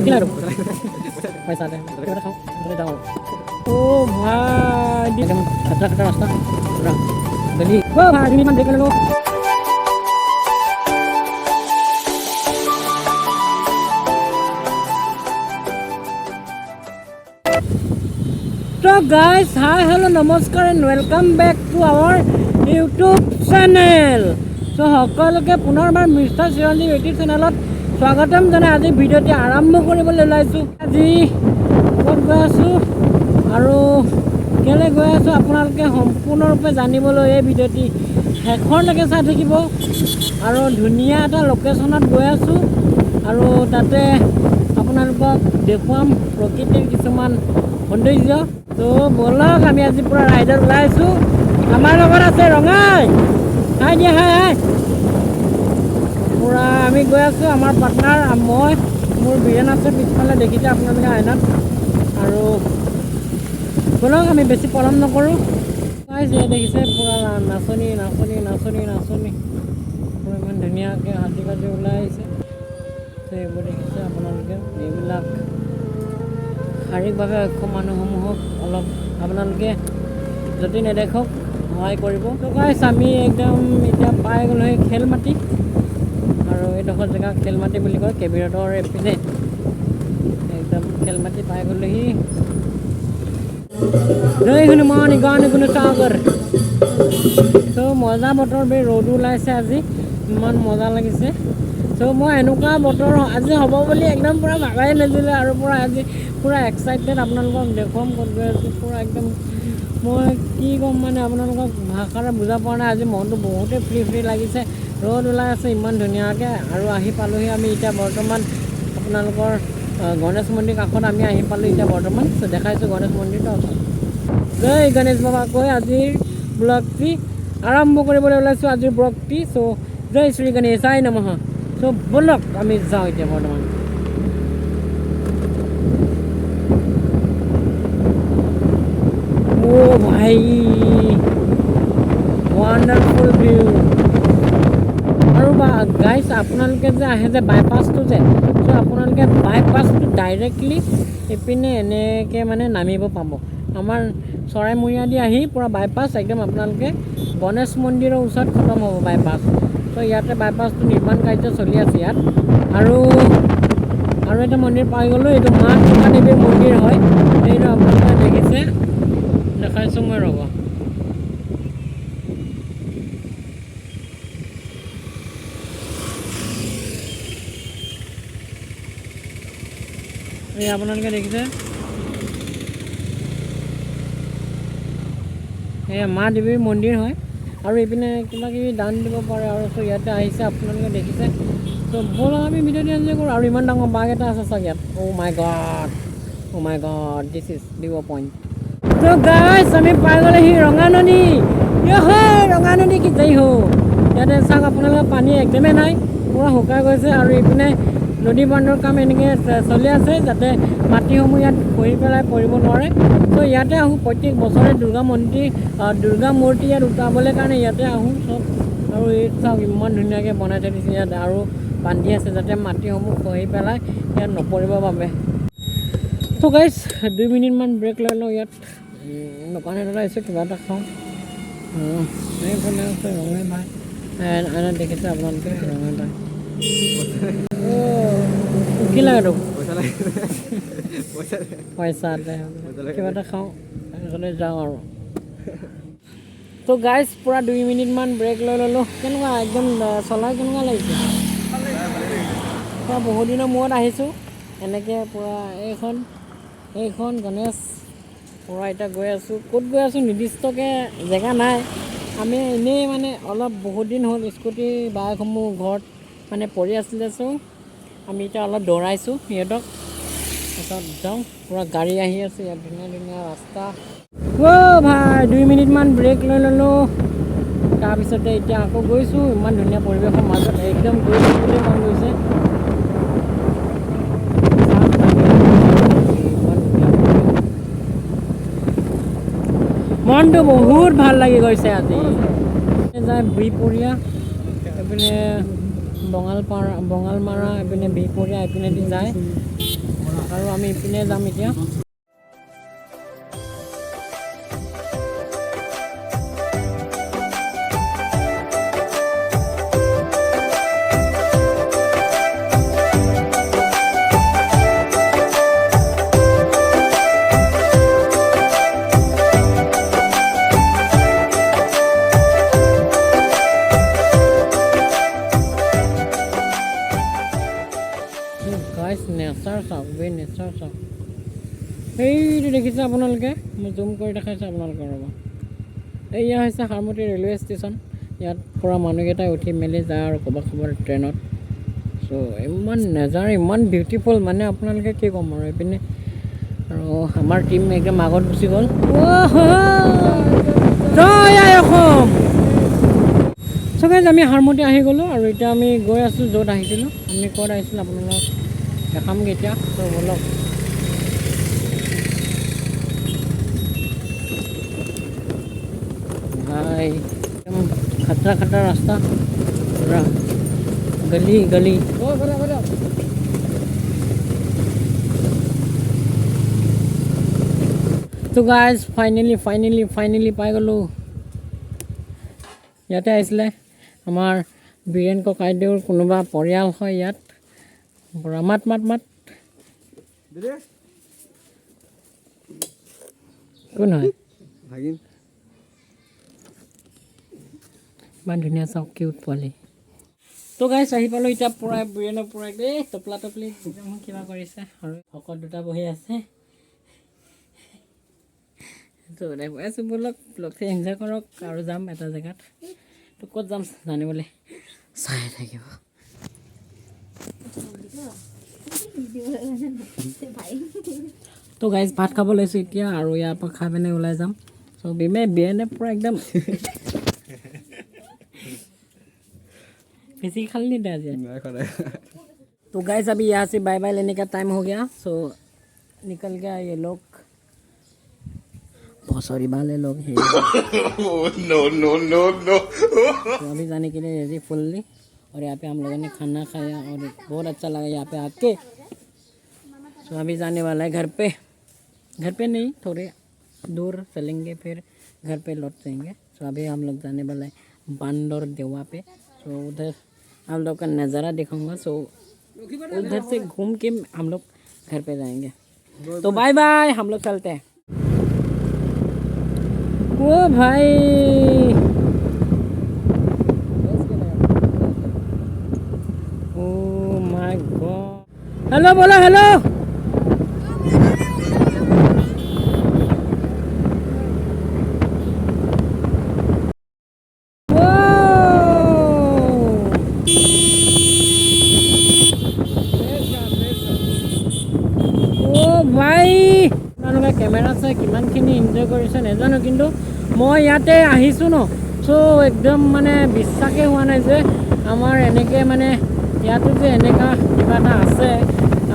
Gila dong. Pesa deh. Kita kau. Kita tahu. Oh भाई एकदम खतरा खतरा रास्ता पूरा गली वो भाई आदमी मन देख लो तो guys hi hello namaskar and welcome back to our YouTube channel so সকলোকে পুনৰবাৰ মিষ্টাৰ চিৰঞ্জীৱ ইউটিউব চেনেলত স্বাগতম জনাই আজি ভিডিঅ'টি আৰম্ভ কৰিবলৈ ওলাইছোঁ আজি ক'ত গৈ আছোঁ আৰু কেলে গৈ আছোঁ আপোনালোকে সম্পূৰ্ণৰূপে জানিবলৈ এই ভিডিঅ'টি শেষলৈকে চাই থাকিব আৰু ধুনীয়া এটা লোকেশ্যনত গৈ আছোঁ আৰু তাতে আপোনালোকক দেখুৱাম প্ৰকৃতিৰ কিছুমান সৌন্দৰ্য তো বলক আমি আজি পুৰা ৰাইডত ওলাইছোঁ আমাৰ লগত আছে ৰঙাই হাই দিয়া হাই পুৰা আমি গৈ আছোঁ আমাৰ পাৰ্টনাৰ মই মোৰ বীৰেণ আছে পিছফালে দেখিছে আপোনালোকে আইনাত আৰু বলক আমি বেছি পলম নকৰোঁ যে দেখিছে পুৰা নাচনি নাচনি নাচনি নাচনি পুৰা ইমান ধুনীয়াকৈ হাতী বাজি ওলাই আহিছে তো এইবোৰ দেখিছে আপোনালোকে এইবিলাক শাৰীৰিকভাৱে অক্ষম মানুহসমূহক অলপ আপোনালোকে যদি নেদেখক সহায় কৰিব তো গাইছ আমি একদম এতিয়া পাই গ'লোঁ সেই খেলমাটি আৰু এইডোখৰ জেগা খেলমাটি বুলি কয় কে বি ৰোডৰ এপিনে একদম খেলমাটি পাই গ'লোহি জয় হনুমান গান গুণ সাগৰ তো মজা বতৰ বে ৰ'দ ওলাইছে আজি ইমান মজা লাগিছে তো মই এনেকুৱা বতৰ আজি হ'ব বুলি একদম পূৰা ভাবাই নাছিলে আৰু পূৰা আজি পূৰা এক্সাইটেড আপোনালোকক দেখুৱাম ক'ত গৈ আছোঁ পূৰা একদম মই কি ক'ম মানে আপোনালোকক ভাষাৰে বুজা পোৱা নাই আজি মনটো বহুতেই ফ্ৰী ফ্ৰী লাগিছে ৰ'দ ওলাই আছে ইমান ধুনীয়াকৈ আৰু আহি পালোহি আমি এতিয়া বৰ্তমান আপোনালোকৰ গণেশ মন্দিৰ কাষত আমি আহি পালোঁ এতিয়া বৰ্তমান চ' দেখাইছোঁ গণেশ মন্দিৰটো জয় গণেশ বাবা কৈ আজিৰ ব্লগটি আৰম্ভ কৰিবলৈ ওলাইছোঁ আজিৰ ব্লগটি চ' জয় শ্ৰী গণেশাই নমঃ চ' বলক আমি যাওঁ এতিয়া বৰ্তমান অ' ভাই ৱাণ্ডাৰফুল ভিউ আৰু বা গাইছ আপোনালোকে যে আহে যে বাইপাছটো যে চ' আপোনালোকে বাইপাছটো ডাইৰেক্টলি এইপিনে এনেকৈ মানে নামিব পাব আমাৰ চৰাইমূৰীয়াদি আহি পূৰা বাইপাছ একদম আপোনালোকে গণেশ মন্দিৰৰ ওচৰত খতম হ'ব বাইপাছ চ' ইয়াতে বাইপাছটো নিৰ্মাণ কাৰ্য চলি আছে ইয়াত আৰু এটা মন্দিৰ পাই গ'লোঁ এইটো মা দুৰ্গা দেৱীৰ মন্দিৰ হয় এইটো আপোনালোকে দেখিছে দেখাইছোঁ মই ৰ'ব এই আপোনালোকে দেখিছে এয়া মা দেৱীৰ মন্দিৰ হয় আৰু এইপিনে কিবা কিবি দান দিব পাৰে আৰু চ' ইয়াতে আহিছে আপোনালোকে দেখিছে ত' ব'লক আমি ভিডিঅ'টো এনজয় কৰোঁ আৰু ইমান ডাঙৰ বাঘ এটা আছে চাগে ইয়াত oh' my god this is view point ত' গাইছ আমি পাই গ'লেহি ৰঙা নদী ৰঙা নদী কি যাই হওঁ ইয়াতে চাওক আপোনালোকৰ পানী একদমেই নাই পূৰা শুকাই গৈছে আৰু এইপিনে নদী বান্ধৰ কাম এনেকৈ চলি আছে যাতে মাটিসমূহ ইয়াত খহি পেলাই পৰিব নোৱাৰে ত' ইয়াতে আহোঁ প্ৰত্যেক বছৰে দুৰ্গা মূৰ্তি ইয়াত উঠাবলৈ কাৰণে ইয়াতে আহোঁ চব আৰু এই চাওক ইমান ধুনীয়াকৈ বনাই থৈ দিছে ইয়াত আৰু বান্ধি আছে যাতে মাটিসমূহ খহি পেলাই ইয়াত নপৰিবৰ বাবে ত' গাইছ 2 মিনিটমান ব্ৰেক লৈ লওঁ ইয়াত দোকান এটাত আহিছোঁ কিবা এটা খাওঁ এইফালে আছে ৰঙাই ভাই আইনাত দেখিছে আপোনালোকে ৰঙাই ভাই কি লাগে তোক পইচা কিবা এটা খাওঁ তাৰপিছতে যাওঁ আৰু তো গাইজ পূৰা 2 মিনিটমান ব্ৰেক লৈ ল'লোঁ কেনেকুৱা একদম চলাই কেনেকুৱা লাগিছে পূৰা বহুত দিনৰ মূৰত আহিছোঁ এনেকৈ পূৰা এইখন গণেশ পূৰা এতিয়া গৈ আছোঁ ক'ত গৈ আছোঁ নিৰ্দিষ্টকৈ জেগা নাই আমি এনেই মানে অলপ বহুত দিন হ'ল স্কুটি বাইকসমূহ ঘৰত মানে পৰি আছিলে চ' আমি এতিয়া অলপ দৌৰাইছোঁ সিহঁতক তাৰপিছত যাওঁ পূৰা গাড়ী আহি আছে ইয়াত ধুনীয়া ধুনীয়া ৰাস্তা অ' ভাই 2 মিনিটমান ব্ৰেক লৈ ল'লোঁ তাৰপিছতে এতিয়া আকৌ গৈছোঁ ইমান ধুনীয়া পৰিৱেশৰ মাজত একদম গৈ থাকিবলৈ মন গৈছে মনটো বহুত ভাল লাগি গৈছে আজি যায় বিহপুৰীয়া এইপিনে বঙালমাৰা এইপিনে বিহপুৰীয়া এইপিনেদি যায় আৰু আমি ইপিনে যাম এতিয়া নেচাৰ চাওক বে নেচাৰ চাওক সেইটো দেখিছে আপোনালোকে মই জুম কৰি দেখাইছোঁ আপোনালোকৰ ৰ'ব এয়া হৈছে সাৰমতি ৰেলৱে ষ্টেচন ইয়াত পৰা মানুহকেইটাই উঠি মেলি যায় আৰু ক'ৰবাত ট্ৰেইনত চ' ইমান নেচাৰ ইমান বিউটিফুল মানে আপোনালোকে কি ক'ম আৰু এইপিনে আৰু আমাৰ টীম একদম আগত গুচি গ'ল জয় আই অসম চ' গাইজ আমি সাৰমতি আহি গ'লোঁ আৰু এতিয়া আমি গৈ আছোঁ য'ত আহিছিলোঁ আমি ক'ত আহিছিলোঁ আপোনালোকক দেখামগৈ এতিয়া চ' ব'লক ভাই একদম খাতৰা খাতৰা ৰাস্তা পুৰা গলি গলি ত' গাইজ ফাইনেলি পাই গ'লোঁ ইয়াতে আহিছিলে আমাৰ বীৰেন ককাইদেউৰ কোনোবা পৰিয়াল হয় ইয়াত পুৰা মাত কোন হয় ইমান ধুনীয়া চাওক কিউট পোৱালি তো গাইছ আহি পালোঁ এতিয়া পূৰা বীৰেনৰ পূৰা এই টপলা টপলি কিবা কৰিছে আৰু ভকত দুটা বহি আছে তো দেখাই আছোঁ ব'লক ব্লগটো এনজয় কৰক আৰু যাম এটা জেগাত তো ক'ত যাম জানিবলৈ চাই থাকিব তো গাইজ ভাত খাব লৈছোঁ এতিয়া আৰু ইয়াৰ পৰা খাই পিনে ওলাই যাম চ' বিৰেনে পূৰা একদম बेसी खाल नहीं था आज तो गाइस अभी यहाँ से बाय बाय लेने का टाइम हो गया सो निकल गया ये लोग बहुत सॉरी वाले लोग हैं नो नो नो नो तो अभी जाने के लिए रेडी फुल्ली और यहाँ पे हम लोगों ने खाना खाया और बहुत अच्छा लगा यहाँ पे आके सो अभी जाने वाला है घर पे नहीं थोड़े दूर चलेंगे फिर घर पे लौट जाएंगे सो अभी हम लोग जाने वाला है बांदर देवा पे तो उधर हम लोग का नज़ारा दिखाऊंगा सो उधर से घूम के हम लोग घर पे जाएंगे तो बाय बाय हम लोग चलते हैं ओ भाई ओ माय गॉड हेलो बोलो हेलो ভাই আপোনালোকে কেমেৰা চাই কিমানখিনি এনজয় কৰিছে নাজানো কিন্তু মই ইয়াতে আহিছোঁ ন চ' একদম মানে বিশ্বাসেই হোৱা নাই যে আমাৰ এনেকৈ মানে ইয়াতো যে এনেকুৱা কিবা এটা আছে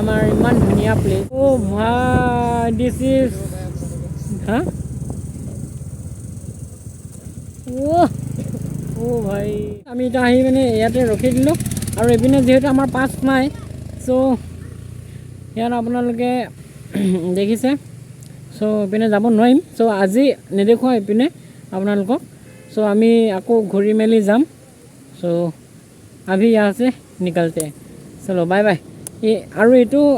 আমাৰ ইমান ধুনীয়া প্লেচ অ' ভাই দিছ ইজ হা অ' ভাই আমি এতিয়া আহি মানে ইয়াতে ৰখি দিলোঁ আৰু এইপিনে যিহেতু আমাৰ পাছ নাই চ' ইয়াত আপোনালোকে দেখিছে চ' এইপিনে যাব নোৱাৰিম চ' আজি নেদেখুৱাওঁ এইপিনে আপোনালোকক চ' আমি আকৌ ঘূৰি মেলি যাম চ' আভি ইয়াৰ আছে নিকলতে চলো বাই বাই আৰু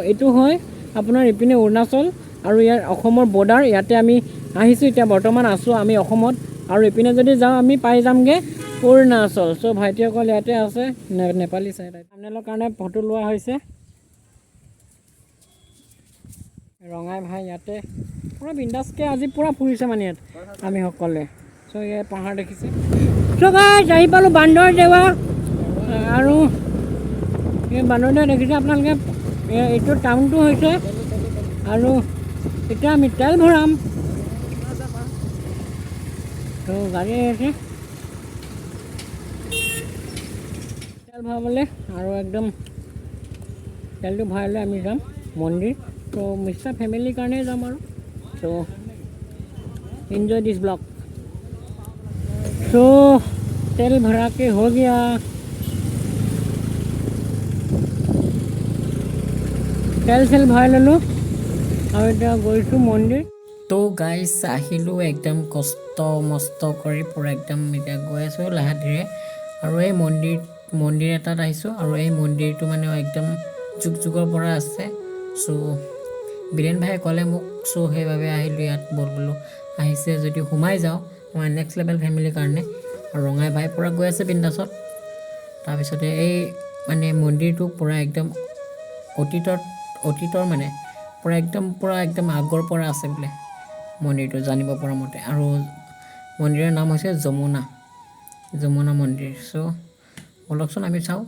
এইটো হয় আপোনাৰ ইপিনে অৰুণাচল আৰু ইয়াৰ অসমৰ বৰ্ডাৰ ইয়াতে আমি আহিছোঁ এতিয়া বৰ্তমান আছোঁ আমি অসমত আৰু ইপিনে যদি যাওঁ আমি পাই যামগৈ অৰুণাচল চ' ভাইটিসকল ইয়াতে আছে নেপালী চাইড আপোনালোকৰ কাৰণে ফটো লোৱা হৈছে ৰঙাই ভাই ইয়াতে পুৰা বিন্দাছকৈ আজি পুৰা ফুৰিছে মানে ইয়াত আমি সকলোৱে চ' ইয়াত পাহাৰ দেখিছে চ' গাইছ আহি পালোঁ বান্দৰ দেৱা আৰু এই বান্দৰ দেৱা দেখিছে আপোনালোকে এইটো টাউনটো হৈছে আৰু এতিয়া আমি তেল ভৰাম ত' গাড়ী আছে তেল ভৰাবলৈ আৰু একদম তেলটো ভৰাই লৈ আমি যাম মন্দিৰ तो मिस्टर फैमिली करने जाम और तो एंजॉय दिस ब्लॉग तो तेल भरा के हो गया তেল চেল ভৰাই ল'লোঁ আৰু এতিয়া গৈছোঁ মন্দিৰ। তো গাইছ আহিলোঁ একদম কষ্ট মষ্ট কৰি পূৰা একদম এতিয়া গৈ আছোঁ লাহে ধীৰে। আৰু এই মন্দিৰ এটাত আহিছোঁ আৰু এই মন্দিৰটো মানে একদম যুগ যুগৰ পৰা আছে। চ' বীৰেণ ভায়ে ক'লে মোক, চ' সেইবাবে আহিলোঁ ইয়াত। বল বোলো আহিছে যদি সোমাই যাওঁ আমাৰ নেক্সট লেভেল ফেমিলিৰ কাৰণে। আৰু ৰঙাই ভাই পূৰা গৈ আছে বিন্দাছত। তাৰপিছতে এই মানে মন্দিৰটো পূৰা একদম অতীতৰ মানে পূৰা একদম আগৰ পৰা আছে বোলে মন্দিৰটো জানিব পৰা মতে। আৰু মন্দিৰৰ নাম হৈছে যমুনা মন্দিৰ। চ' বলকচোন আমি চাওঁ।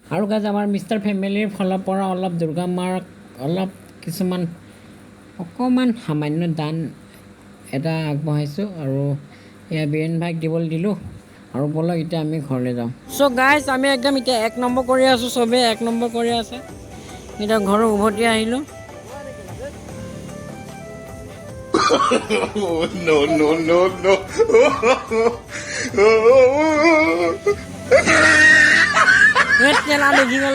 আৰু গাইজ আমাৰ মিষ্টাৰ ফেমিলিৰ ফালৰ পৰা অলপ দুৰ্গা মাৰ অলপ কিছুমান অকণমান সামান্য দান এটা আগবঢ়াইছোঁ আৰু এয়া বীৰেণ ভাইক দিবলৈ দিলোঁ। আৰু বলক এতিয়া আমি ঘৰলৈ যাওঁ। চ' গাইজ আমি একদম এতিয়া 1 নম্বৰ কৰি আছোঁ, চবেই 1 নম্বৰ কৰি আছে। এতিয়া ঘৰত উভতি আহিলোঁ। দেখি গ'ল